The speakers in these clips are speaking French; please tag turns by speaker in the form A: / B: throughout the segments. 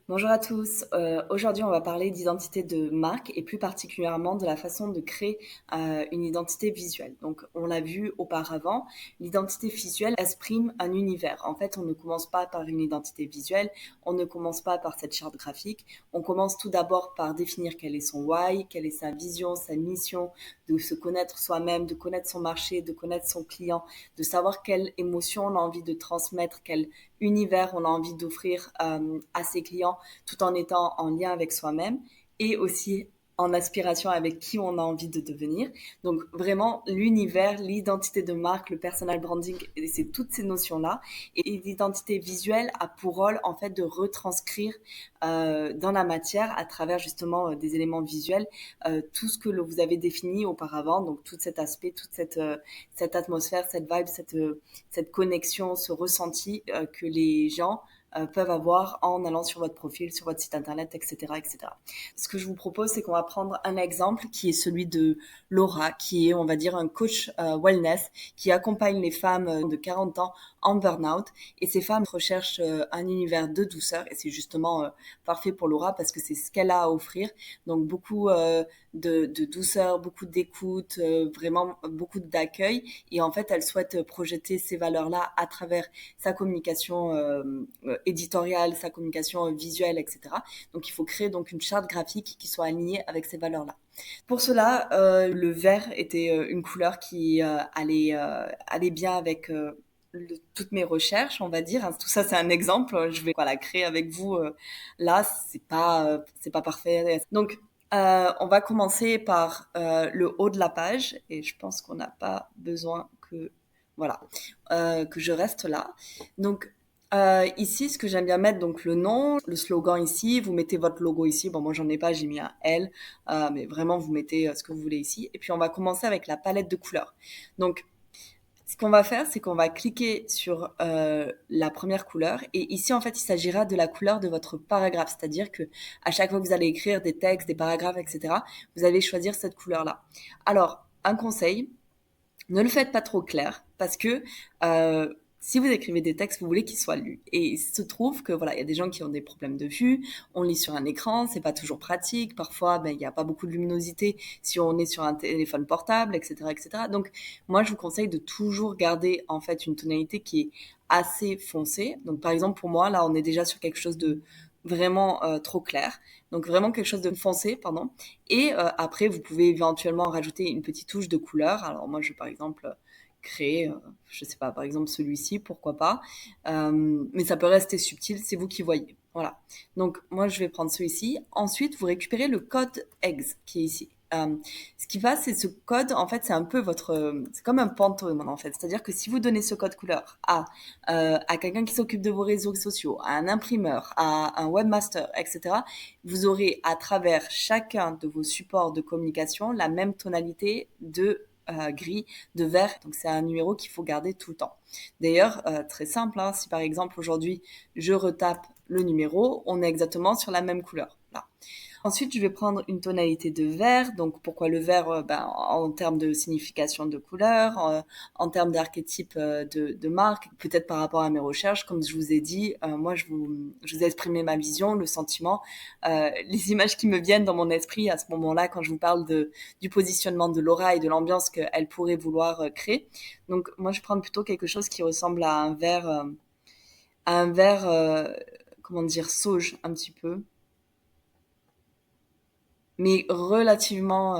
A: Bonjour à tous. Aujourd'hui, on va parler d'identité de marque et plus particulièrement de la façon de créer une identité visuelle. Donc, on l'a vu auparavant, l'identité visuelle exprime un univers. En fait, on ne commence pas par une identité visuelle, on ne commence pas par cette charte graphique. On commence tout d'abord par définir quel est son why, quelle est sa vision, sa mission, de se connaître soi-même, de connaître son marché, de connaître son client, de savoir quelle émotion on a envie de transmettre, quel univers on a envie d'offrir à ses clients tout en étant en lien avec soi-même et aussi en aspiration avec qui on a envie de devenir. Donc vraiment l'univers, l'identité de marque, le personal branding, c'est toutes ces notions-là. Et l'identité visuelle a pour rôle en fait de retranscrire dans la matière à travers justement des éléments visuels tout ce que vous avez défini auparavant. Donc tout cet aspect, toute cette atmosphère, cette vibe, cette connexion, ce ressenti que les gens peuvent avoir en allant sur votre profil, sur votre site internet, etc., etc. Ce que je vous propose, c'est qu'on va prendre un exemple qui est celui de Laura, qui est, on va dire, un coach wellness qui accompagne les femmes de 40 ans en burn-out. Et ces femmes recherchent un univers de douceur et c'est justement parfait pour Laura parce que c'est ce qu'elle a à offrir. Donc beaucoup de douceur, beaucoup d'écoute, vraiment beaucoup d'accueil. Et en fait, elle souhaite projeter ces valeurs-là à travers sa communication éditoriale, sa communication visuelle, etc. Donc il faut créer donc une charte graphique qui soit alignée avec ces valeurs-là. Pour cela, le vert était une couleur qui allait bien avec toutes mes recherches, on va dire. Tout ça, c'est un exemple. Je vais voilà, créer avec vous. Là, c'est pas parfait. Donc, on va commencer par le haut de la page et je pense qu'on n'a pas besoin que voilà que je reste là. Donc ici, ce que j'aime bien mettre, donc le nom, le slogan ici, vous mettez votre logo ici. Bon, moi j'en ai pas, j'ai mis un L, mais vraiment vous mettez ce que vous voulez ici. Et puis on va commencer avec la palette de couleurs. Donc ce qu'on va faire, c'est qu'on va cliquer sur la première couleur et ici en fait il s'agira de la couleur de votre paragraphe, c'est-à-dire que à chaque fois que vous allez écrire des textes, des paragraphes, etc., vous allez choisir cette couleur-là. Alors un conseil, ne le faites pas trop clair parce que si vous écrivez des textes, vous voulez qu'ils soient lus. Et il se trouve que voilà, il y a des gens qui ont des problèmes de vue. On lit sur un écran, c'est pas toujours pratique. Parfois, ben il y a pas beaucoup de luminosité si on est sur un téléphone portable, etc., etc. Donc moi, je vous conseille de toujours garder en fait une tonalité qui est assez foncée. Donc par exemple pour moi, là, on est déjà sur quelque chose de vraiment trop clair. Donc vraiment quelque chose de foncé, pardon. Et après, vous pouvez éventuellement rajouter une petite touche de couleur. Alors moi, je vais par exemple créer, je sais pas, par exemple celui-ci, pourquoi pas. Mais ça peut rester subtil, c'est vous qui voyez. Voilà. Donc moi, je vais prendre celui-ci. Ensuite, vous récupérez le code EGGS qui est ici. Ce qui va, c'est ce code, en fait, c'est un peu c'est comme un pantone, en fait. C'est-à-dire que si vous donnez ce code couleur à quelqu'un qui s'occupe de vos réseaux sociaux, à un imprimeur, à un webmaster, etc., vous aurez à travers chacun de vos supports de communication la même tonalité de gris, de vert. Donc c'est un numéro qu'il faut garder tout le temps. D'ailleurs, très simple, hein, si par exemple aujourd'hui je retape le numéro, on est exactement sur la même couleur. Là. Ensuite, je vais prendre une tonalité de vert. Donc, pourquoi le vert en termes de signification de couleur, en termes d'archétype de marque, peut-être par rapport à mes recherches. Comme je vous ai dit, moi, je vous ai exprimé ma vision, le sentiment, les images qui me viennent dans mon esprit à ce moment-là quand je vous parle du positionnement de Laura et de l'ambiance qu'elle pourrait vouloir créer. Donc, moi, je prends plutôt quelque chose qui ressemble à un vert, comment dire, sauge un petit peu mais relativement,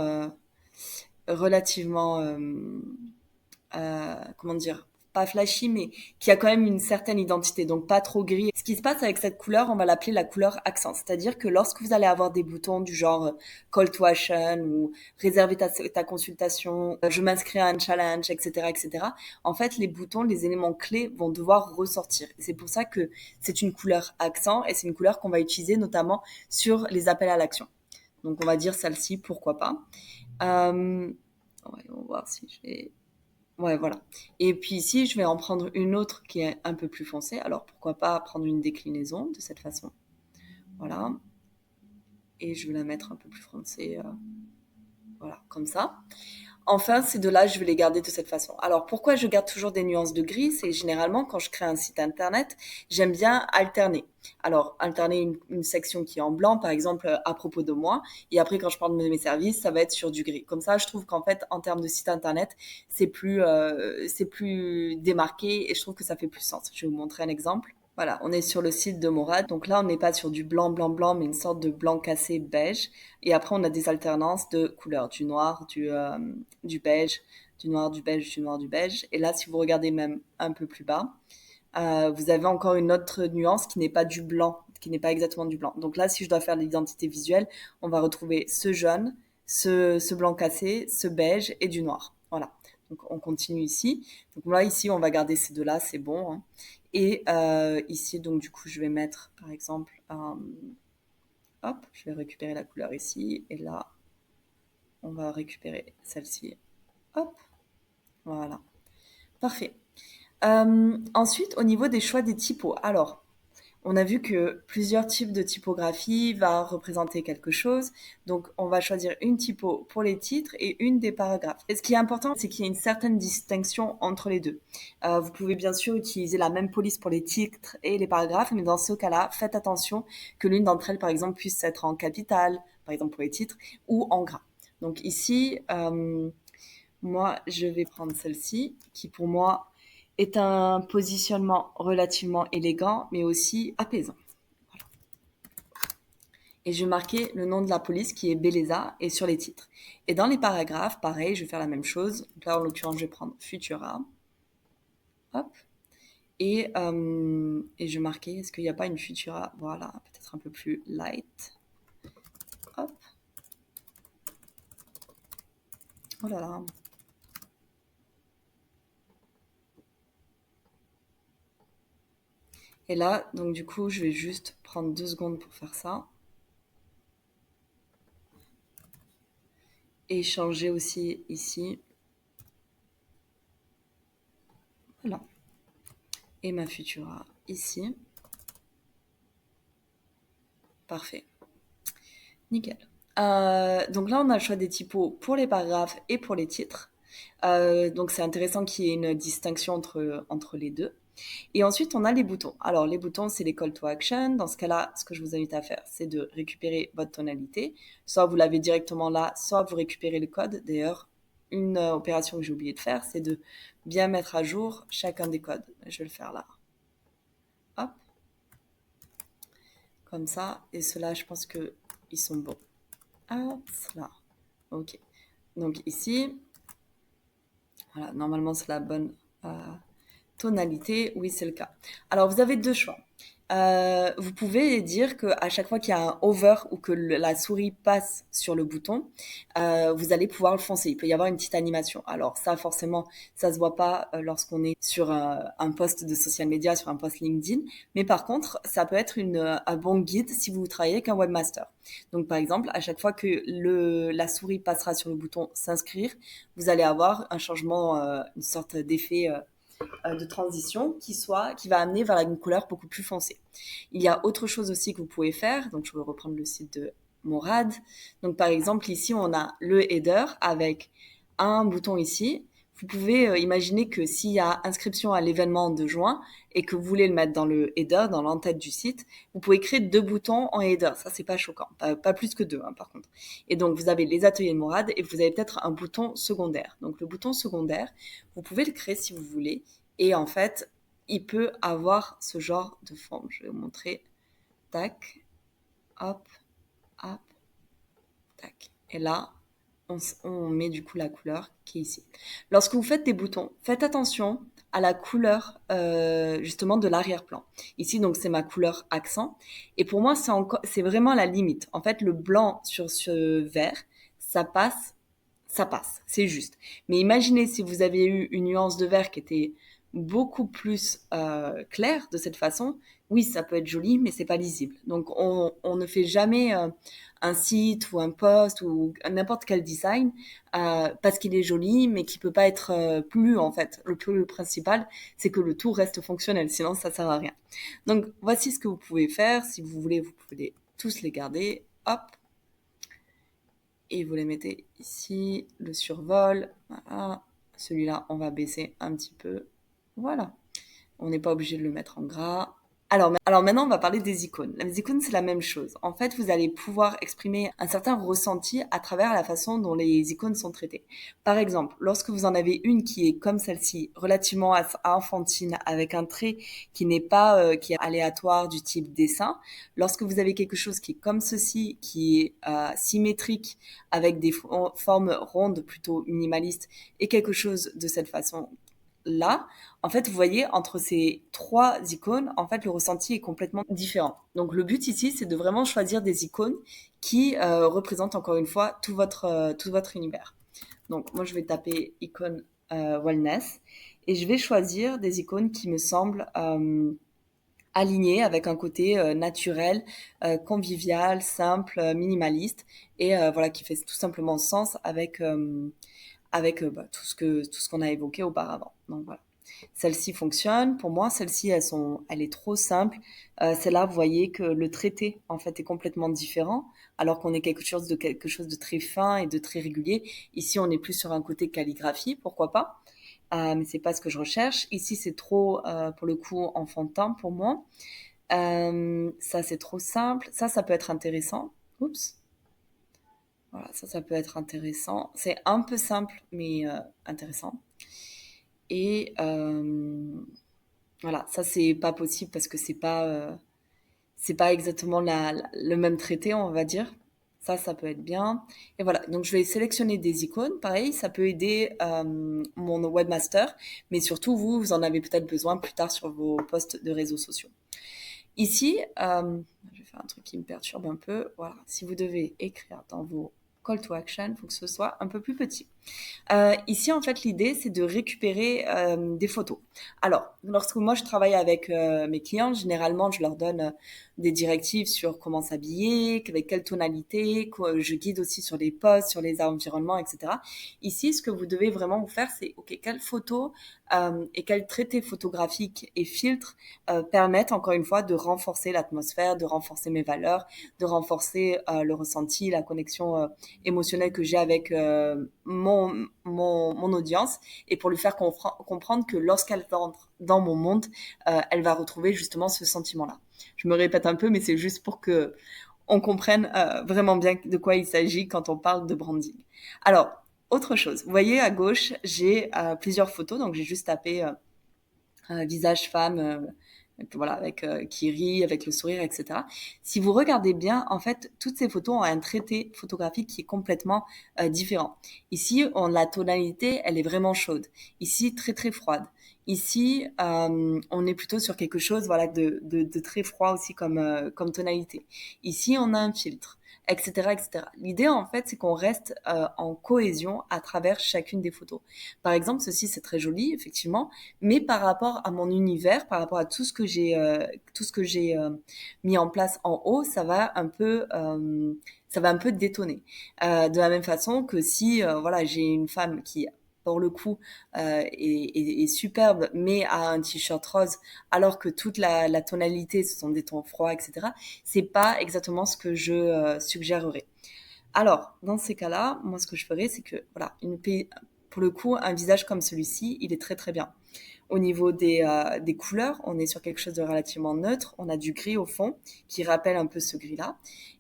A: comment dire, pas flashy, mais qui a quand même une certaine identité, donc pas trop gris. Ce qui se passe avec cette couleur, on va l'appeler la couleur accent, c'est-à-dire que lorsque vous allez avoir des boutons du genre call to action ou réserver ta consultation, je m'inscris à un challenge, etc., etc., en fait, les boutons, les éléments clés vont devoir ressortir. Et c'est pour ça que c'est une couleur accent et c'est une couleur qu'on va utiliser notamment sur les appels à l'action. Donc on va dire celle-ci, pourquoi pas. Ouais, on va voir si j'ai... Ouais, voilà. Et puis ici, je vais en prendre une autre qui est un peu plus foncée. Alors pourquoi pas prendre une déclinaison de cette façon. Voilà. Et je vais la mettre un peu plus foncée. Voilà, comme ça. Enfin, ces deux-là, je vais les garder de cette façon. Alors, pourquoi je garde toujours des nuances de gris? C'est généralement quand je crée un site internet, j'aime bien alterner. Alors, alterner une section qui est en blanc, par exemple, à propos de moi, et après, quand je parle de mes services, ça va être sur du gris. Comme ça, je trouve qu'en fait, en termes de site internet, c'est plus démarqué et je trouve que ça fait plus sens. Je vais vous montrer un exemple. Voilà, on est sur le site de Morad. Donc là, on n'est pas sur du blanc, blanc, blanc, mais une sorte de blanc cassé beige. Et après, on a des alternances de couleurs, du noir, du beige, du noir, du beige, du noir, du beige. Et là, si vous regardez même un peu plus bas, vous avez encore une autre nuance qui n'est pas du blanc, qui n'est pas exactement du blanc. Donc là, si je dois faire l'identité visuelle, on va retrouver ce jaune, ce blanc cassé, ce beige et du noir. Voilà. Donc on continue ici. Donc là, ici, on va garder ces deux-là, c'est bon, hein. Et ici, donc du coup, je vais mettre, par exemple, hop, je vais récupérer la couleur ici. Et là, on va récupérer celle-ci. Hop, voilà. Parfait. Ensuite, au niveau des choix des typos. Alors, on a vu que plusieurs types de typographie va représenter quelque chose. Donc, on va choisir une typo pour les titres et une des paragraphes. Et ce qui est important, c'est qu'il y ait une certaine distinction entre les deux. Vous pouvez bien sûr utiliser la même police pour les titres et les paragraphes, mais dans ce cas-là, faites attention que l'une d'entre elles, par exemple, puisse être en capital, par exemple pour les titres, ou en gras. Donc ici, moi, je vais prendre celle-ci, qui pour moi est un positionnement relativement élégant, mais aussi apaisant. Voilà. Et je vais marquer le nom de la police qui est Belleza et sur les titres. Et dans les paragraphes, pareil, je vais faire la même chose. Donc là, en l'occurrence, je vais prendre Futura. Hop. Et je vais marquer, est-ce qu'il n'y a pas une Futura? Voilà, peut-être un peu plus light. Hop. Oh là là. Et là, donc du coup, je vais juste prendre 2 secondes pour faire ça. Et changer aussi ici. Voilà. Et ma Futura ici. Parfait. Nickel. Donc là, on a le choix des typos pour les paragraphes et pour les titres. Donc c'est intéressant qu'il y ait une distinction entre les deux. Et ensuite, on a les boutons. Alors, les boutons, c'est les call to action. Dans ce cas-là, ce que je vous invite à faire, c'est de récupérer votre tonalité. Soit vous l'avez directement là, soit vous récupérez le code. D'ailleurs, une opération que j'ai oublié de faire, c'est de bien mettre à jour chacun des codes. Je vais le faire là. Hop. Comme ça. Et ceux-là, je pense qu'ils sont bons. Hop, là. Ok. Donc ici, voilà, normalement c'est la bonne tonalité. Oui, c'est le cas. Alors, vous avez deux choix. Vous pouvez dire qu'à chaque fois qu'il y a un hover ou que la souris passe sur le bouton, vous allez pouvoir le foncer. Il peut y avoir une petite animation. Alors ça, forcément, ça se voit pas lorsqu'on est sur un post de social media, sur un post LinkedIn. Mais par contre, ça peut être un bon guide si vous travaillez avec un webmaster. Donc par exemple, à chaque fois que la souris passera sur le bouton s'inscrire, vous allez avoir un changement, une sorte d'effet de transition qui va amener vers une couleur beaucoup plus foncée. Il y a autre chose aussi que vous pouvez faire. Donc, je vais reprendre le site de Morad. Donc, par exemple, ici, on a le header avec un bouton ici. Vous pouvez imaginer que s'il y a inscription à l'événement de juin et que vous voulez le mettre dans le header, dans l'entête du site, vous pouvez créer 2 boutons en header. Ça, c'est pas choquant. Pas plus que 2, hein, par contre. Et donc, vous avez les ateliers de Morad et vous avez peut-être un bouton secondaire. Donc, le bouton secondaire, vous pouvez le créer si vous voulez. Et en fait, il peut avoir ce genre de forme. Je vais vous montrer. Tac, hop, hop, tac. Et là, on met du coup la couleur qui est ici. Lorsque vous faites des boutons, faites attention à la couleur justement de l'arrière-plan. Ici, donc, c'est ma couleur accent. Et pour moi, c'est vraiment la limite. En fait, le blanc sur ce vert, ça passe, c'est juste. Mais imaginez si vous avez eu une nuance de vert qui était beaucoup plus claire de cette façon. Oui, ça peut être joli, mais c'est pas lisible. Donc, on ne fait jamais un site ou un post ou n'importe quel design parce qu'il est joli, mais qui peut pas être plus en fait. Le plus principal, c'est que le tout reste fonctionnel. Sinon, ça sert à rien. Donc, voici ce que vous pouvez faire. Si vous voulez, vous pouvez tous les garder. Hop. et vous les mettez ici, le survol, voilà. Celui-là, on va baisser un petit peu, voilà. On n'est pas obligé de le mettre en gras. Alors maintenant, on va parler des icônes. Les icônes, c'est la même chose. En fait, vous allez pouvoir exprimer un certain ressenti à travers la façon dont les icônes sont traitées. Par exemple, lorsque vous en avez une qui est comme celle-ci, relativement enfantine, avec un trait qui n'est pas qui est aléatoire du type dessin, lorsque vous avez quelque chose qui est comme ceci, qui est symétrique, avec des formes rondes plutôt minimalistes, et quelque chose de cette façon là, en fait, vous voyez, entre ces trois icônes, en fait, le ressenti est complètement différent. Donc, le but ici, c'est de vraiment choisir des icônes qui représentent encore une fois tout votre univers. Donc, moi, je vais taper icône wellness et je vais choisir des icônes qui me semblent alignées avec un côté naturel, convivial, simple, minimaliste et voilà, qui fait tout simplement sens avec bah, tout ce qu'on a évoqué auparavant. Donc voilà. Celle-ci fonctionne. Pour moi, celle-ci, elle est trop simple. Celle-là, vous voyez que le traité, en fait, est complètement différent, alors qu'on est quelque chose de très fin et de très régulier. Ici, on est plus sur un côté calligraphie, pourquoi pas. Mais c'est pas ce que je recherche. Ici, c'est trop, pour le coup, enfantin pour moi. Ça, c'est trop simple. Ça peut être intéressant. Oups. Voilà, ça peut être intéressant. C'est un peu simple, mais intéressant. Et voilà, ça c'est pas possible parce que c'est pas exactement le même traité, on va dire. Ça peut être bien. Et voilà, donc je vais sélectionner des icônes. Pareil, ça peut aider mon webmaster, mais surtout vous, vous en avez peut-être besoin plus tard sur vos posts de réseaux sociaux. Ici, je vais faire un truc qui me perturbe un peu. Voilà, si vous devez écrire dans vos call to action, il faut que ce soit un peu plus petit. Ici, en fait, l'idée, c'est de récupérer des photos. Alors, lorsque moi, je travaille avec mes clients, généralement, je leur donne des directives sur comment s'habiller, avec quelle tonalité, je guide aussi sur les posts, sur les environnements, etc. Ici, ce que vous devez vraiment vous faire, c'est, OK, quelles photos et quels traités photographiques et filtres permettent, encore une fois, de renforcer l'atmosphère, de renforcer mes valeurs, de renforcer le ressenti, la connexion émotionnelle que j'ai avec mon audience et pour lui faire comprendre que lorsqu'elle entre dans mon monde, elle va retrouver justement ce sentiment-là. Je me répète un peu, mais c'est juste pour que on comprenne vraiment bien de quoi il s'agit quand on parle de branding. Alors, autre chose, vous voyez à gauche, j'ai plusieurs photos, donc j'ai juste tapé visage femme, voilà, avec qui rit, avec le sourire, etc. Si vous regardez bien, en fait, toutes ces photos ont un traité photographique qui est complètement différent. Ici, la tonalité, elle est vraiment chaude. Ici, très très froide. Ici, on est plutôt sur quelque chose, voilà, de très froid aussi comme tonalité. Ici, on a un filtre, etc., etc. L'idée, en fait, c'est qu'on reste en cohésion à travers chacune des photos. Par exemple, ceci, c'est très joli, effectivement, mais par rapport à mon univers, par rapport à tout ce que j'ai mis en place en haut, ça va un peu détonner. De la même façon que si voilà, j'ai une femme qui pour le coup est superbe mais a un t-shirt rose alors que toute la tonalité ce sont des tons froids, etc. C'est pas exactement ce que je suggérerais. Alors, dans ces cas-là, moi, ce que je ferais, c'est que, voilà, pour le coup, un visage comme celui-ci, il est très très bien. Au niveau des couleurs, on est sur quelque chose de relativement neutre. On a du gris au fond qui rappelle un peu ce gris-là.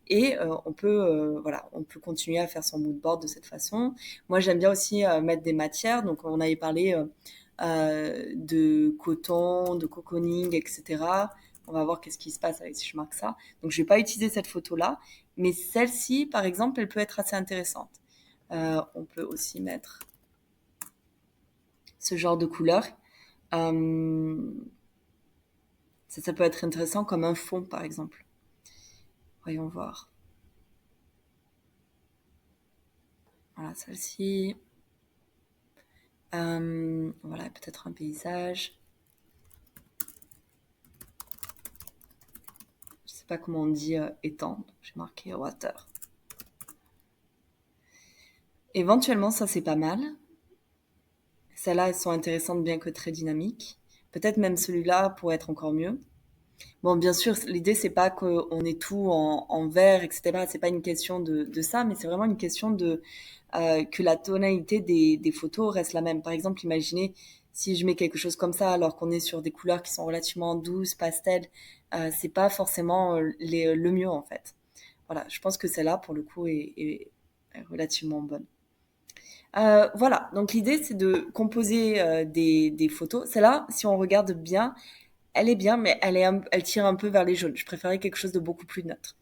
A: Et voilà, on peut continuer à faire son mood board de cette façon. Moi, j'aime bien aussi mettre des matières. Donc, on avait parlé de coton, de cocooning, etc. On va voir qu'est-ce qui se passe avec si je marque ça. Donc, je vais pas utiliser cette photo-là. Mais celle-ci, par exemple, elle peut être assez intéressante. On peut aussi mettre ce genre de couleur. Euh, ça peut être intéressant comme un fond, par exemple. Voyons voir. Voilà, celle-ci. Voilà, peut-être un paysage. Je sais pas comment on dit étang. J'ai marqué water. Éventuellement, ça c'est pas mal. Celles-là, elles sont intéressantes bien que très dynamiques. Peut-être même celui-là pourrait être encore mieux. Bon, bien sûr, l'idée, c'est pas qu'on ait tout en vert, etc. C'est pas une question de ça, mais c'est vraiment une question de que la tonalité des photos reste la même. Par exemple, imaginez si je mets quelque chose comme ça, alors qu'on est sur des couleurs qui sont relativement douces, pastel, c'est pas forcément le mieux en fait. Voilà, je pense que celle-là, pour le coup, est relativement bonne. Voilà, donc l'idée, c'est de composer des photos. Celle-là, si on regarde bien, elle est bien, mais elle tire un peu vers les jaunes. Je préférais quelque chose de beaucoup plus neutre.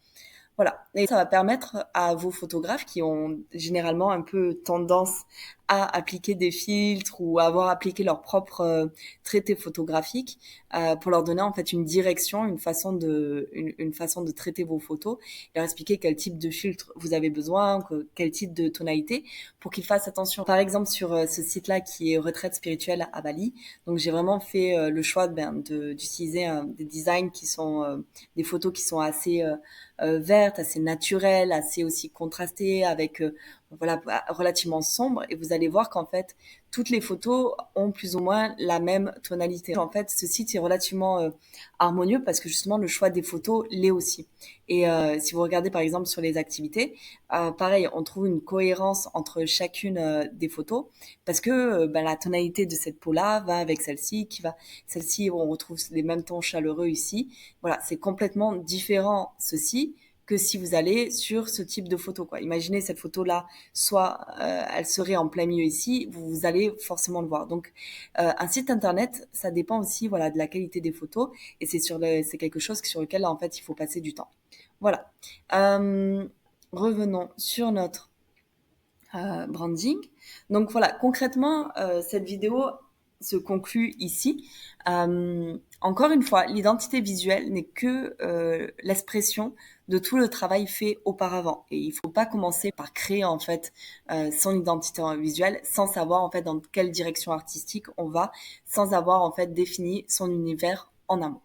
A: Voilà. Et ça va permettre à vos photographes qui ont généralement un peu tendance à appliquer des filtres ou à avoir appliqué leur propre traité photographique pour leur donner en fait une direction, une façon de traiter vos photos, et leur expliquer quel type de filtre vous avez besoin, quel type de tonalité pour qu'ils fassent attention. Par exemple, sur ce site-là qui est Retraite spirituelle à Bali, donc j'ai vraiment fait le choix d'utiliser des designs qui sont des photos qui sont assez verte, assez naturelle, assez aussi contrastée, avec voilà relativement sombre. Et vous allez voir qu'en fait toutes les photos ont plus ou moins la même tonalité. En fait, ce site est relativement harmonieux parce que justement le choix des photos l'est aussi. Et si vous regardez par exemple sur les activités, pareil, on trouve une cohérence entre chacune des photos parce que la tonalité de cette peau-là va avec celle-ci, celle-ci, on retrouve les mêmes tons chaleureux ici. Voilà, c'est complètement différent ceci que si vous allez sur ce type de photo, quoi. Imaginez cette photo-là, soit elle serait en plein milieu ici, vous allez forcément le voir. Donc, un site internet, ça dépend aussi, voilà, de la qualité des photos, et c'est quelque chose sur lequel, en fait, il faut passer du temps. Voilà. Euh, Revenons sur notre branding. Donc voilà, concrètement, cette vidéo se conclut ici. Encore une fois, l'identité visuelle n'est que l'expression de tout le travail fait auparavant. Et il ne faut pas commencer par créer en fait son identité visuelle sans savoir en fait dans quelle direction artistique on va, sans avoir en fait défini son univers en amont.